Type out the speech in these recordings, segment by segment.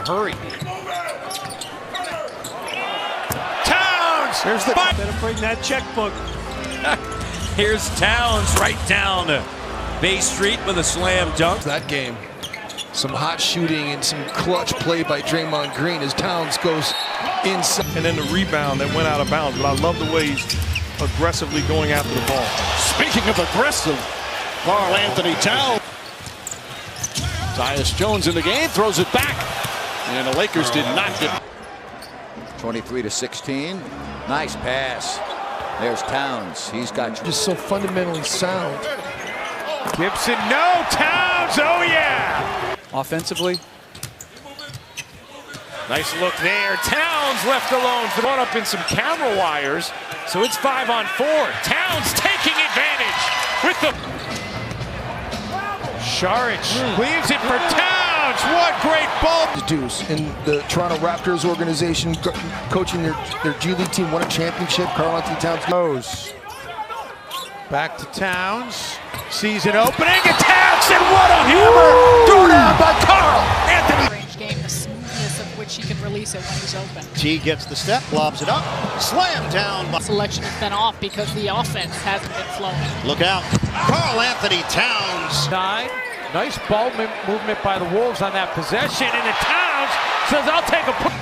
hurry. Towns! Here's the better bring that checkbook. Here's Towns right down Bay Street with a slam dunk. That game, some hot shooting and some clutch play by Draymond Green as Towns goes inside. And then the rebound that went out of bounds. But I love the way he's aggressively going after the ball. Speaking of aggressive, Karl-Anthony Towns. Tyus Jones in the game, throws it back. And the Lakers did not get 23-16. Nice pass. There's Towns. He's got just so fundamentally sound. Gibson, no! Towns, oh yeah! Offensively. Nice look there. Towns left alone. Caught up in some camera wires. So it's 5-on-4. Towns taking advantage with the... Šarić leaves it for Towns. What great ball. Deuce in the Toronto Raptors organization, coaching their G League team, won a championship. Karl-Anthony Towns goes. Back to Towns. Sees an opening. And Towns, and what a hammer! Thrown down by Karl-Anthony. Range game, the smoothness of which he can release it when he's open. T gets the step, lobs it up, slam down. Selection has been off because the offense hasn't been flowing. Look out, Karl-Anthony Towns. Side. Nice ball movement by the Wolves on that possession, and the Towns says, I'll take a push.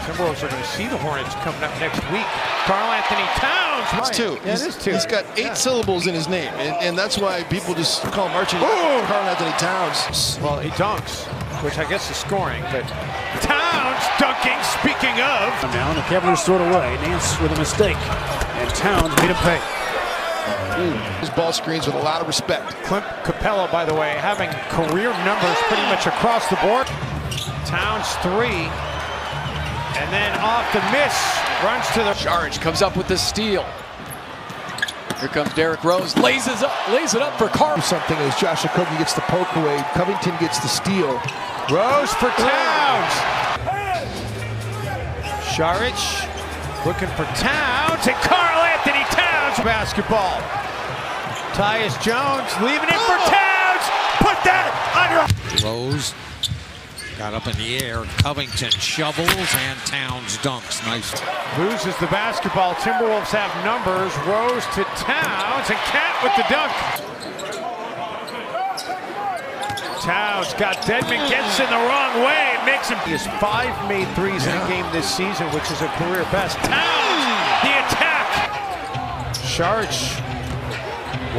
Timberwolves are going to see the Hornets coming up next week. Karl-Anthony Towns. It's two. Yeah, it is two. He's got 8 syllables in his name, and that's why people just call him Archie Karl-Anthony Towns. Well, he dunks, which I guess is scoring, but Towns dunking, speaking of. Now the Cavaliers throw it away. Nance with a mistake. And Towns made him pay. His ball screens with a lot of respect. Clint Capella, by the way, having career numbers pretty much across the board. Towns 3. And then off the miss, runs to the... Šarić comes up with the steal. Here comes Derrick Rose, lays it up for Karl. Something as Josh Okogie gets the poke away, Covington gets the steal. Rose for Towns. Šarić looking for Towns, and Karl-Anthony Towns basketball. Tyus Jones leaving it for Towns. Put that under. Rose got up in the air. Covington shovels and Towns dunks. Nice. Loses the basketball. Timberwolves have numbers. Rose to Towns, and Cat with the dunk. Towns got Dedmon, gets in the wrong way, makes him. He has 5 made threes in a game this season, which is a career best. Towns, the attack. Šarić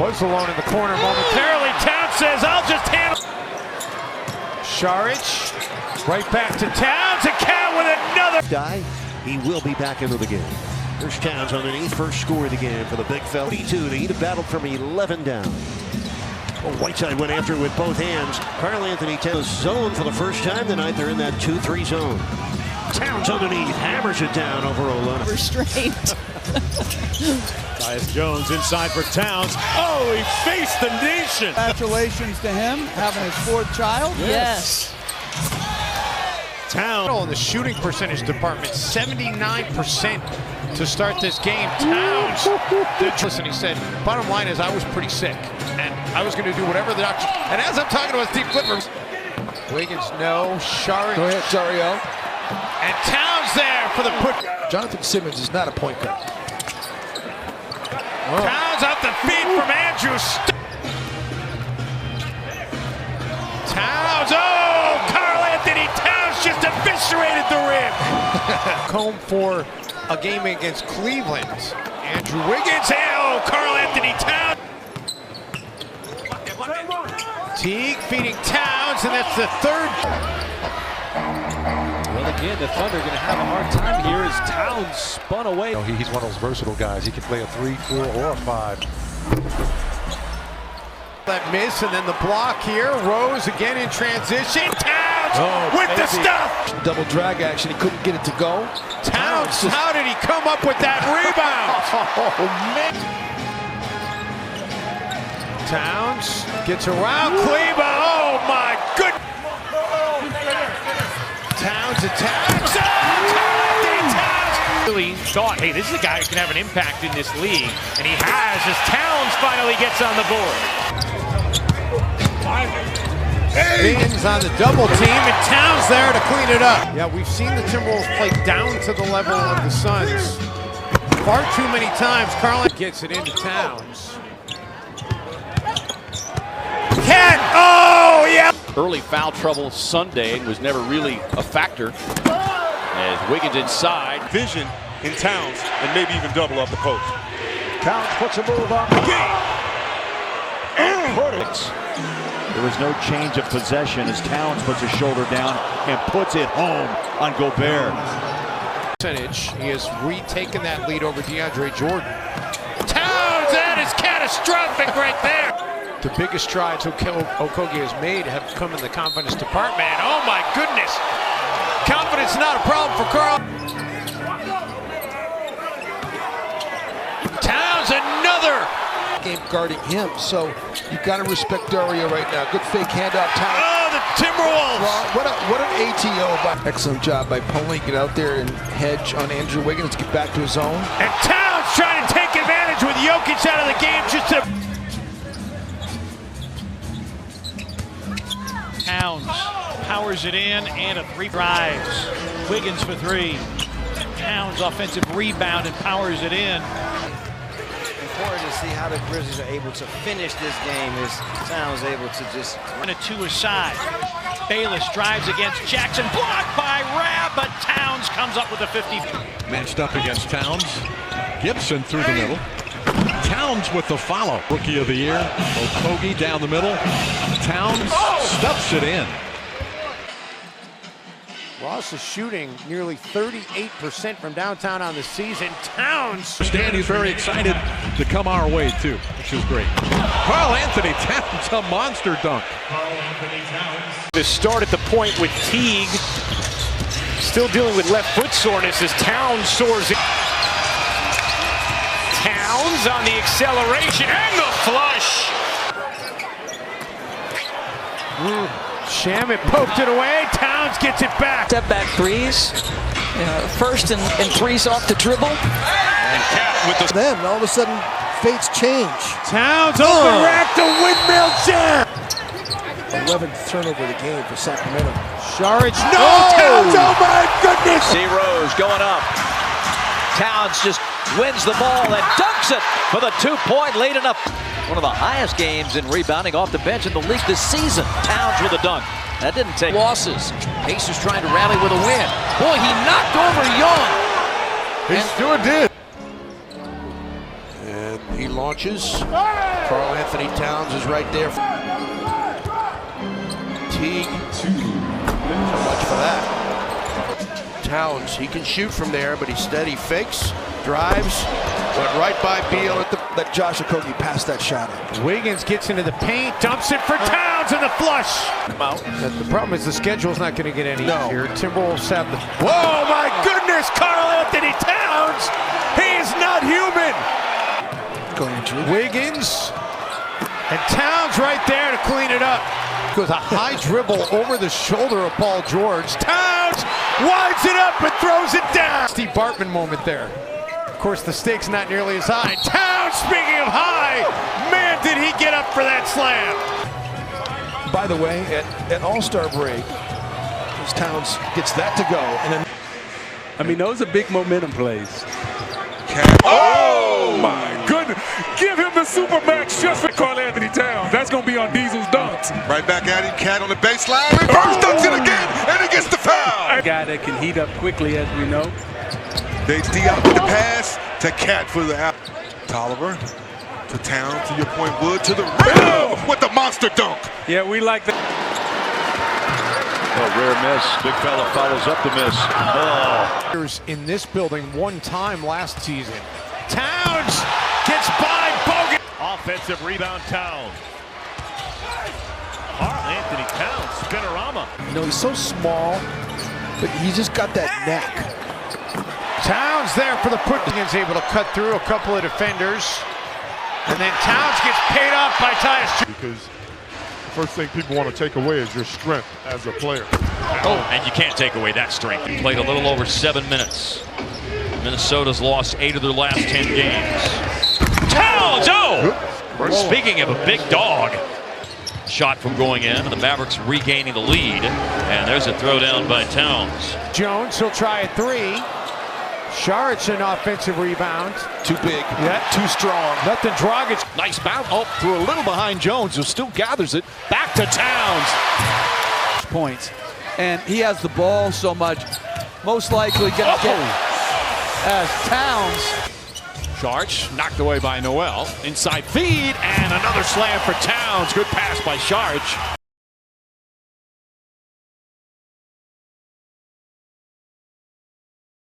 was alone in the corner momentarily. Towns says, I'll just handle. Šarić, right back to Towns, and Cat with another. Guy, he will be back into the game. There's Towns underneath, first score of the game for the big fella. 42, the Heat have battled from 11 down. Well, Whiteside went after it with both hands. Karl-Anthony Towns zone for the first time tonight. They're in that 2-3 zone. Towns underneath, hammers it down over Oluna. Restrained. Tyus Jones inside for Towns. Oh, he faced the nation. Congratulations to him, having his 4th child. Yes. Towns in the shooting percentage department, 79% to start this game. Towns, listen, he said, bottom line is I was pretty sick, and I was going to do whatever the doctor. And as I'm talking to us, Steve Clippers, Wiggins, no. Šarić. Go ahead, Dario. And Towns there for the put. Jonathan Simmons is not a point guard. Towns off the feet from Andrews. Towns, oh, Karl-Anthony Towns just eviscerated the rim. Comb for a game against Cleveland. Andrew Wiggins, oh, Karl-Anthony Towns. Teague feeding Towns, and that's the 3rd. Well, again, the Thunder going to have a hard time here as Towns spun away. He's one of those versatile guys. He can play a 3, 4, or a 5. That miss, and then the block here. Rose again in transition. Towns with the stuff. Double drag action. He couldn't get it to go. Towns, how did he come up with that rebound? Oh, man. Towns gets around Kleba. Oh, my goodness. Towns attacks. Really thought, hey, this is a guy who can have an impact in this league, and he has as Towns finally gets on the board. Spins on the double team, and Towns there to clean it up. Yeah, we've seen the Timberwolves play down to the level of the Suns far too many times. Karl-Anthony gets it into Towns. Oh, yeah! Early foul trouble Sunday was never really a factor. As Wiggins inside. Vision in Towns, and maybe even double up the post. Towns puts a move on the game. There was no change of possession as Towns puts his shoulder down and puts it home on Gobert. He has retaken that lead over DeAndre Jordan. Towns, that is catastrophic right there. The biggest strides Okogie has made have come in the confidence department. Oh my goodness. Confidence not a problem for Karl. Towns, another game guarding him, so you got to respect Dario right now. Good fake handoff. Towns. Oh, the Timberwolves! What an ATO! Excellent job by Pulling. Get out there and hedge on Andrew Wiggins. Get back to his zone. And Towns trying to take advantage with Jokic out of the game. Just to Towns powers it in and a three drives. Wiggins for three. Towns offensive rebound and powers it in. Important to see how the Grizzlies are able to finish this game as Towns able to just run it to his side. Bayless drives against Jackson, blocked by Rabb, but Towns comes up with a 50. Matched up against Towns. Gibson through the middle. Towns with the follow. Rookie of the year. Okogie down the middle. Towns stuffs it in. Ross is shooting nearly 38% from downtown on the season. Towns. He's very excited to come our way too, which is great. Karl-Anthony Towns, a monster dunk. The start at the point with Teague still dealing with left foot soreness as Towns soars in. Towns on the acceleration and the flush. Shamet poked it away. Towns gets it back. Step back threes. First and threes off the dribble. And Cat with the then all of a sudden fates change. Towns open rack to windmill jam. 11th turnover of the game for Sacramento. Saric, Towns, oh my goodness! C. Rose going up. Towns just wins the ball and dunks it for the 2-point lead enough. One of the highest games in rebounding off the bench in the league this season. Towns with a dunk. That didn't take losses. Pacers trying to rally with a win. Boy, he knocked over Young. He sure did. And he launches. Karl-Anthony Towns is right there. Teague. So much for that. Towns, he can shoot from there, but he's steady. Fakes, drives, went right by Beal. Let Josh Okogie pass that shot up. Wiggins gets into the paint, dumps it for Towns, and the flush. The problem is the schedule's not going to get any easier. Timberwolves have the... Whoa, my goodness! Karl-Anthony Towns! He is not human! Go ahead, Drew. Wiggins and Towns right there to clean it up. Goes a high dribble over the shoulder of Paul George. Towns winds it up and throws it down. Steve Bartman moment there. Of course, the stakes not nearly as high. Towns, speaking of high, man, did he get up for that slam. By the way, at All-Star break, as Towns gets that to go, and then... I mean, those are big momentum plays. Oh my goodness! Give him the Supermax just for Karl-Anthony Towns. That's going to be on Diesel's dunks. Right back at him, Cat on the baseline. Reverse dunks it again, and he gets the foul. A guy that can heat up quickly, as we know. They out with the pass to Cat for the out. Tolliver to Towns, to your point, Wood to the rim with the monster dunk. Yeah, we like that. A rare miss. Big fella follows up the miss. Oh. In this building one time last season. Towns gets by Bogan. Offensive rebound, Towns. Karl-Anthony Towns, spinorama. You know, he's so small, but he's just got that neck. Towns there for the put. He's able to cut through a couple of defenders. And then Towns gets paid off by Tyus. Because first thing people want to take away is your strength as a player. Oh, and you can't take away that strength. He played a little over 7 minutes. Minnesota's lost 8 of their last 10 games. Towns, oh! Speaking of a big dog. shot from going in, and the Mavericks regaining the lead. And there's a throwdown by Towns. Jones, he'll try a three. Shart's an offensive rebound. Too big. Yeah. Too strong. Nothing Dragic. Nice bounce. Oh, threw a little behind Jones, who still gathers it. Back to Towns. Points. And he has the ball so much. Most likely going to get as Towns. Sharch knocked away by Noel. Inside feed and another slam for Towns. Good pass by Sharch.